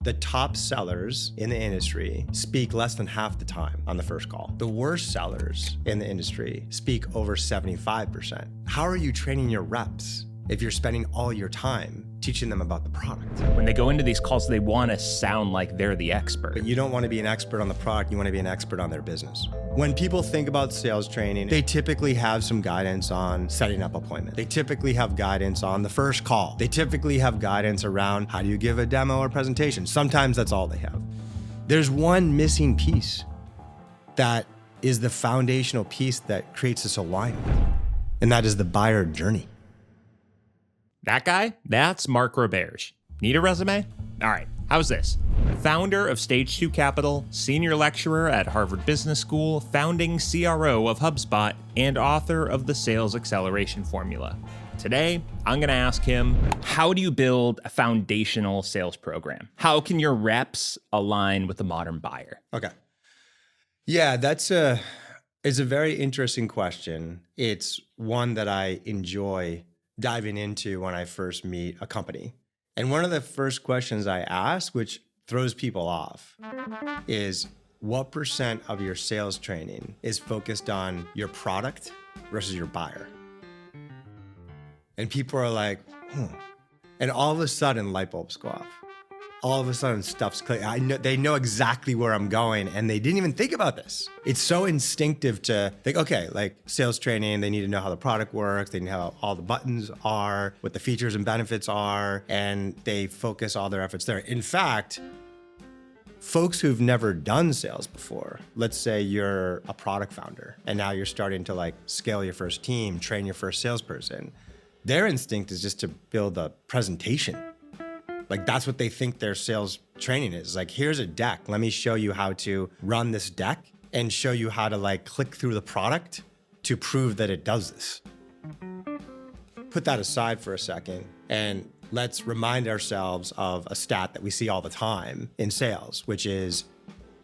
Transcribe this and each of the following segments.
The top sellers in the industry speak less than half the time on the first call. The worst sellers in the industry speak over 75%. How are you training your reps if you're spending all your time teaching them about the product? When they go into these calls, they want to sound like they're the expert. But you don't want to be an expert on the product, you want to be an expert on their business. When people think about sales training, they typically have some guidance on setting up appointments. They typically have guidance on the first call. They typically have guidance around how do you give a demo or presentation. Sometimes that's all they have. There's one missing piece that is the foundational piece that creates this alignment, and that is the buyer journey. That guy, that's Mark Roberge. Need a resume? All right, how's this? Founder of Stage 2 Capital, senior lecturer at Harvard Business School, founding CRO of HubSpot, and author of the Sales Acceleration Formula. Today, I'm going to ask him, how do you build a foundational sales program? How can your reps align with the modern buyer? Okay. Yeah, it's a very interesting question. It's one that I enjoy diving into when I first meet a company. And one of the first questions I ask, which throws people off, is what % of your sales training is focused on your product versus your buyer? And people are like, And all of a sudden light bulbs go off. All of a sudden stuff's clear. They know exactly where I'm going, and they didn't even think about this. It's so instinctive to think, okay, like sales training, they need to know how the product works, they know how all the buttons are, what the features and benefits are, and they focus all their efforts there. In fact, folks who've never done sales before, let's say you're a product founder, and now you're starting to like scale your first team, train your first salesperson, their instinct is just to build a presentation. Like that's what they think their sales training is. Like, here's a deck. Let me show you how to run this deck and show you how to like click through the product to prove that it does this. Put that aside for a second and let's remind ourselves of a stat that we see all the time in sales, which is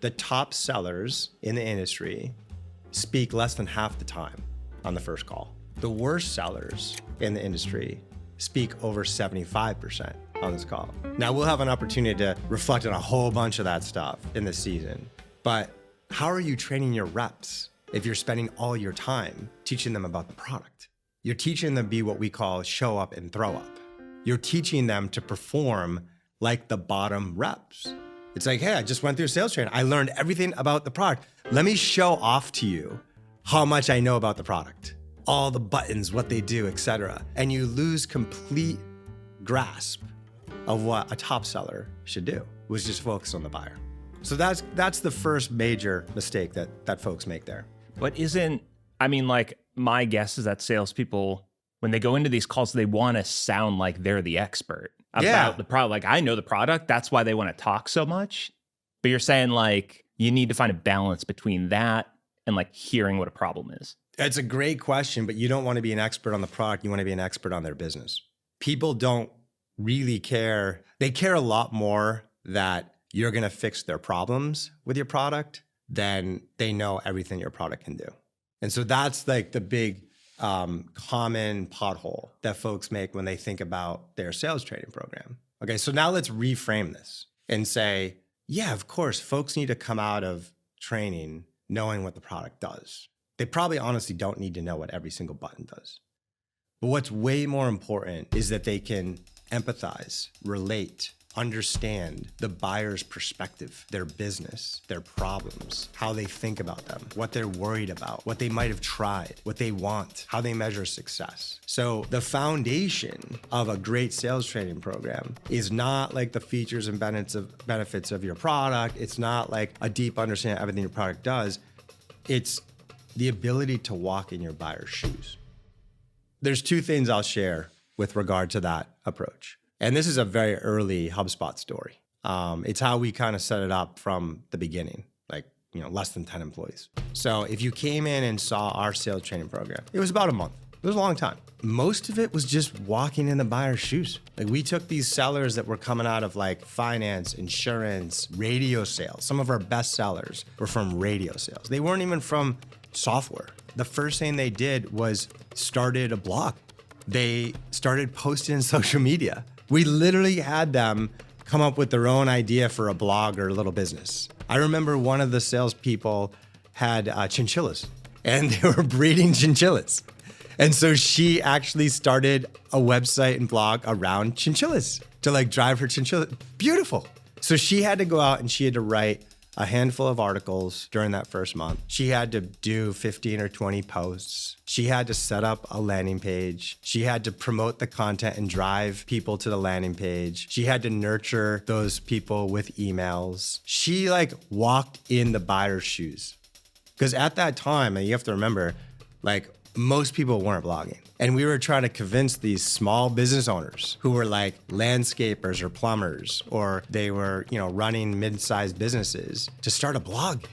the top sellers in the industry speak less than half the time on the first call. The worst sellers in the industry speak over 75% on this call. Now we'll have an opportunity to reflect on a whole bunch of that stuff in this season, but how are you training your reps if you're spending all your time teaching them about the product? You're teaching them to be what we call show up and throw up. You're teaching them to perform like the bottom reps. It's like, hey, I just went through sales training. I learned everything about the product. Let me show off to you how much I know about the product, all the buttons, what they do, etc. And you lose complete grasp of what a top seller should do, which is just focus on the buyer. So that's the first major mistake that folks make there. But my guess is that salespeople, when they go into these calls, they want to sound like they're the expert about the product. Like, I know the product, that's why they want to talk so much. But you're saying like, you need to find a balance between that and like hearing what a problem is. It's a great question, but you don't want to be an expert on the product. You want to be an expert on their business. People don't really care. They care a lot more that you're going to fix their problems with your product than they know everything your product can do. And so that's like the big common pothole that folks make when they think about their sales training program. Okay, so now let's reframe this and say, yeah, of course, folks need to come out of training knowing what the product does. They probably honestly don't need to know what every single button does. But what's way more important is that they can empathize, relate, understand the buyer's perspective, their business, their problems, how they think about them, what they're worried about, what they might have tried, what they want, how they measure success. So the foundation of a great sales training program is not like the features and benefits of your product. It's not like a deep understanding of everything your product does. It's the ability to walk in your buyer's shoes. There's two things I'll share with regard to that approach. And this is a very early HubSpot story. It's how we kind of set it up from the beginning, like, less than 10 employees. So if you came in and saw our sales training program, it was about a month. It was a long time. Most of it was just walking in the buyer's shoes. Like, we took these sellers that were coming out of like finance, insurance, radio sales. Some of our best sellers were from radio sales. They weren't even from software. The first thing they did was started a blog. They started posting on social media. We literally had them come up with their own idea for a blog or a little business. I remember one of the salespeople had chinchillas, and they were breeding chinchillas. And so she actually started a website and blog around chinchillas to like drive her chinchilla. Beautiful. So she had to go out and she had to write a handful of articles during that first month. She had to do 15 or 20 posts. She had to set up a landing page. She had to promote the content and drive people to the landing page. She had to nurture those people with emails. She like walked in the buyer's shoes. Because at that time, and you have to remember, like most people weren't blogging. And we were trying to convince these small business owners who were like landscapers or plumbers, or they were, running mid-sized businesses to start a blog.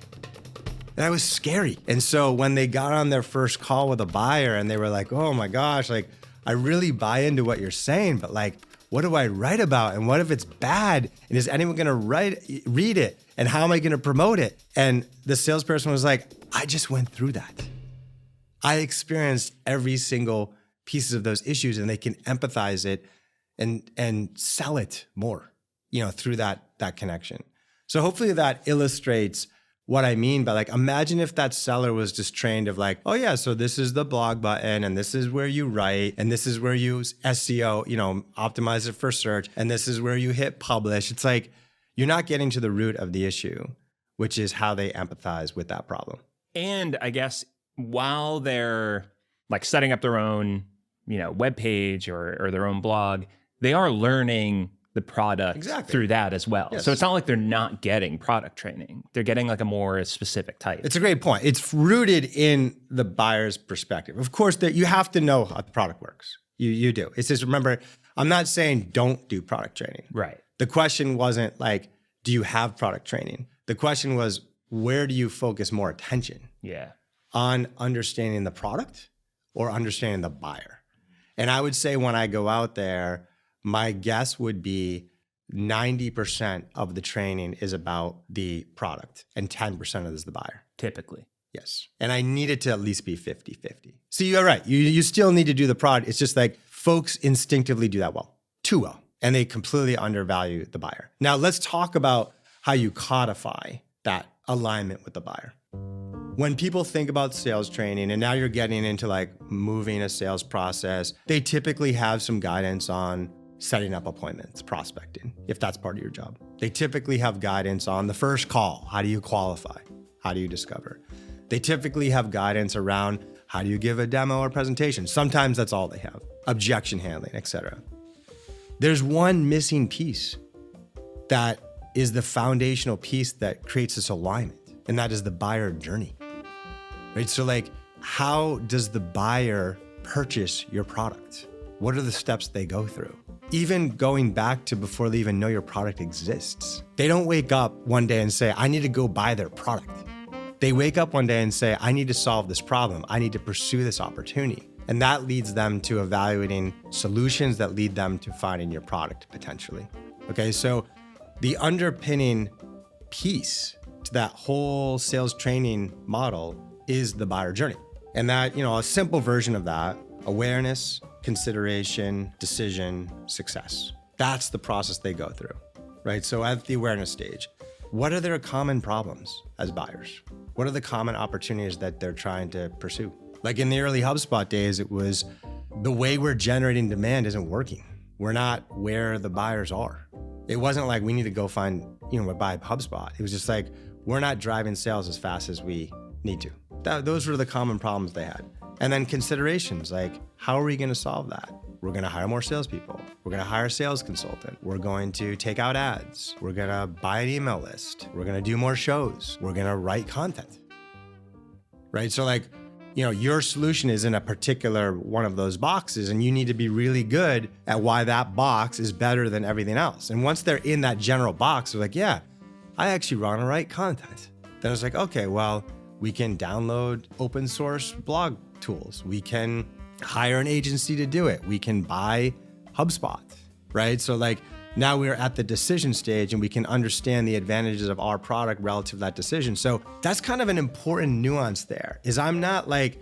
That was scary. And so when they got on their first call with a buyer and they were like, oh my gosh, like I really buy into what you're saying, but like, what do I write about? And what if it's bad? And is anyone gonna read it? And how am I gonna promote it? And the salesperson was like, I just went through that. I experienced every single piece of those issues, and they can empathize it and sell it more, through that connection. So hopefully that illustrates what I mean by like, imagine if that seller was just trained of like, oh yeah, so this is the blog button, and this is where you write, and this is where you SEO, optimize it for search, and this is where you hit publish. It's like, you're not getting to the root of the issue, which is how they empathize with that problem. And I guess while they're like setting up their own, web page or their own blog, they are learning the product through that as well. Yes. So it's not like they're not getting product training. They're getting like a more specific type. It's a great point. It's rooted in the buyer's perspective. Of course, that you have to know how the product works. You do. It's just, remember, I'm not saying don't do product training. Right. The question wasn't like, do you have product training? The question was, where do you focus more attention? Yeah. On understanding the product or understanding the buyer? And I would say when I go out there, my guess would be 90% of the training is about the product and 10% of it is the buyer. Typically. Yes. And I need it to at least be 50-50. So you're right. You still need to do the product. It's just like folks instinctively do that well, too well. And they completely undervalue the buyer. Now let's talk about how you codify that alignment with the buyer. When people think about sales training, and now you're getting into like moving a sales process, they typically have some guidance on setting up appointments, prospecting, if that's part of your job. They typically have guidance on the first call. How do you qualify? How do you discover? They typically have guidance around how do you give a demo or presentation? Sometimes that's all they have. Objection handling, etc. There's one missing piece that is the foundational piece that creates this alignment, and that is the buyer journey. Right? So like, how does the buyer purchase your product? What are the steps they go through? Even going back to before they even know your product exists. They don't wake up one day and say, I need to go buy their product. They wake up one day and say, I need to solve this problem. I need to pursue this opportunity. And that leads them to evaluating solutions that lead them to finding your product potentially. Okay, so the underpinning piece to that whole sales training model is the buyer journey. And that, a simple version of that, awareness, consideration, decision, success. That's the process they go through, right? So at the awareness stage, what are their common problems as buyers? What are the common opportunities that they're trying to pursue? Like in the early HubSpot days, it was the way we're generating demand isn't working. We're not where the buyers are. It wasn't like we need to go find, buy HubSpot. It was just like, we're not driving sales as fast as we need to. Those were the common problems they had. And then considerations like, how are we going to solve that? We're going to hire more salespeople. We're going to hire a sales consultant. We're going to take out ads. We're going to buy an email list. We're going to do more shows. We're going to write content. Right? So like, your solution is in a particular one of those boxes, and you need to be really good at why that box is better than everything else. And once they're in that general box, they're like, yeah, I actually want to write content. Then it's like, okay, well, we can download open source blog tools. We can hire an agency to do it. We can buy HubSpot, right? So like now we're at the decision stage and we can understand the advantages of our product relative to that decision. So that's kind of an important nuance there, is I'm not like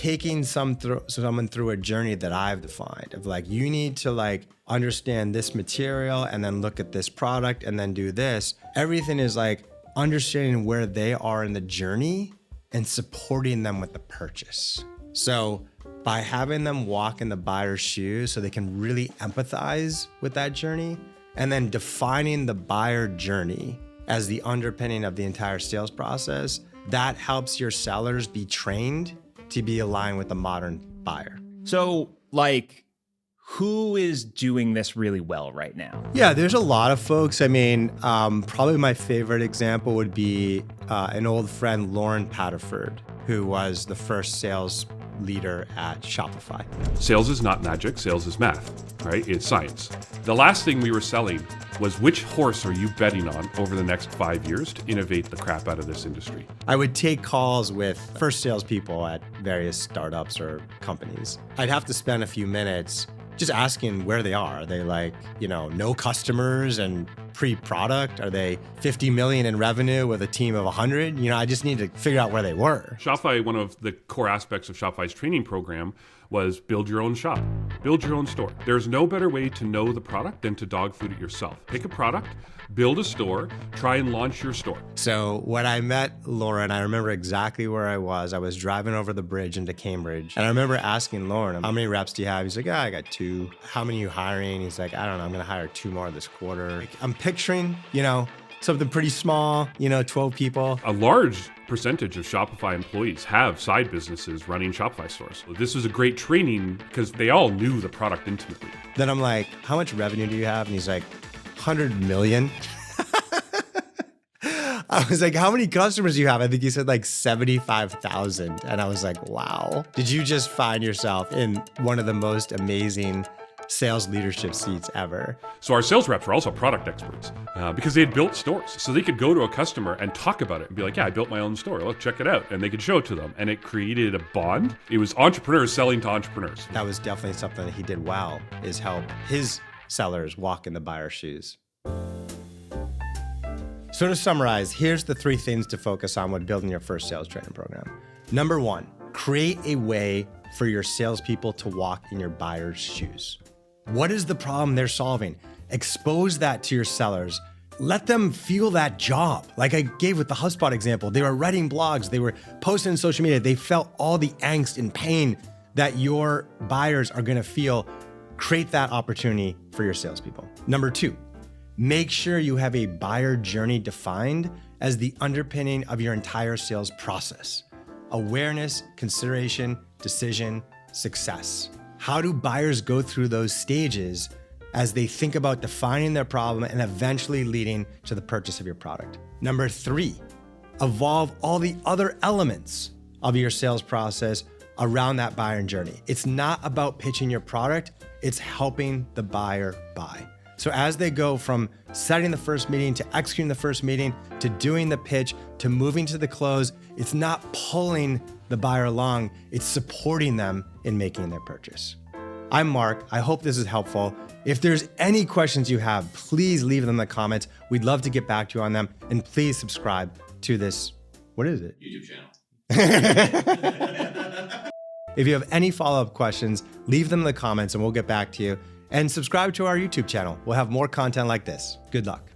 taking someone through a journey that I've defined of like, you need to like understand this material and then look at this product and then do this. Everything is like understanding where they are in the journey and supporting them with the purchase. So by having them walk in the buyer's shoes so they can really empathize with that journey, and then defining the buyer journey as the underpinning of the entire sales process, that helps your sellers be trained to be aligned with the modern buyer. So, like, who is doing this really well right now? Yeah, there's a lot of folks. I mean, probably my favorite example would be an old friend, Lauren Patterford, who was the first sales leader at Shopify. Sales is not magic, sales is math, right? It's science. The last thing we were selling was which horse are you betting on over the next 5 years to innovate the crap out of this industry? I would take calls with first salespeople at various startups or companies. I'd have to spend a few minutes just asking where they are. Are they like, no customers and pre-product? Are they 50 million in revenue with a team of 100? I just need to figure out where they were. Shopify, one of the core aspects of Shopify's training program was build your own shop, build your own store. There's no better way to know the product than to dog food it yourself. Pick a product, build a store, try and launch your store. So when I met Lauren, I remember exactly where I was. I was driving over the bridge into Cambridge. And I remember asking Lauren, how many reps do you have? He's like, I got 2. How many are you hiring? He's like, I don't know, I'm gonna hire 2 more this quarter. Like, I'm picturing, something pretty small, 12 people. A large percentage of Shopify employees have side businesses running Shopify stores. So this was a great training because they all knew the product intimately. Then I'm like, how much revenue do you have? And he's like, 100 million. I was like, how many customers do you have? I think he said like 75,000. And I was like, wow. Did you just find yourself in one of the most amazing sales leadership seats ever? So our sales reps were also product experts because they had built stores. So they could go to a customer and talk about it and be like, yeah, I built my own store. Let's check it out. And they could show it to them. And it created a bond. It was entrepreneurs selling to entrepreneurs. That was definitely something that he did well, is help his sellers walk in the buyer's shoes. So to summarize, here's the 3 things to focus on when building your first sales training program. Number 1, create a way for your salespeople to walk in your buyer's shoes. What is the problem they're solving? Expose that to your sellers. Let them feel that job. Like I gave with the HubSpot example, they were writing blogs, they were posting on social media, they felt all the angst and pain that your buyers are gonna feel. Create that opportunity for your salespeople. Number 2, make sure you have a buyer journey defined as the underpinning of your entire sales process. Awareness, consideration, decision, success. How do buyers go through those stages as they think about defining their problem and eventually leading to the purchase of your product? Number 3, evolve all the other elements of your sales process around that buyer journey. It's not about pitching your product, it's helping the buyer buy. So as they go from setting the first meeting to executing the first meeting to doing the pitch to moving to the close, it's not pulling the buyer along, it's supporting them in making their purchase. I'm Mark. I hope this is helpful. If there's any questions you have, please leave them in the comments. We'd love to get back to you on them. And please subscribe to this, what is it? YouTube channel. If you have any follow-up questions, leave them in the comments and we'll get back to you. And subscribe to our YouTube channel. We'll have more content like this. Good luck.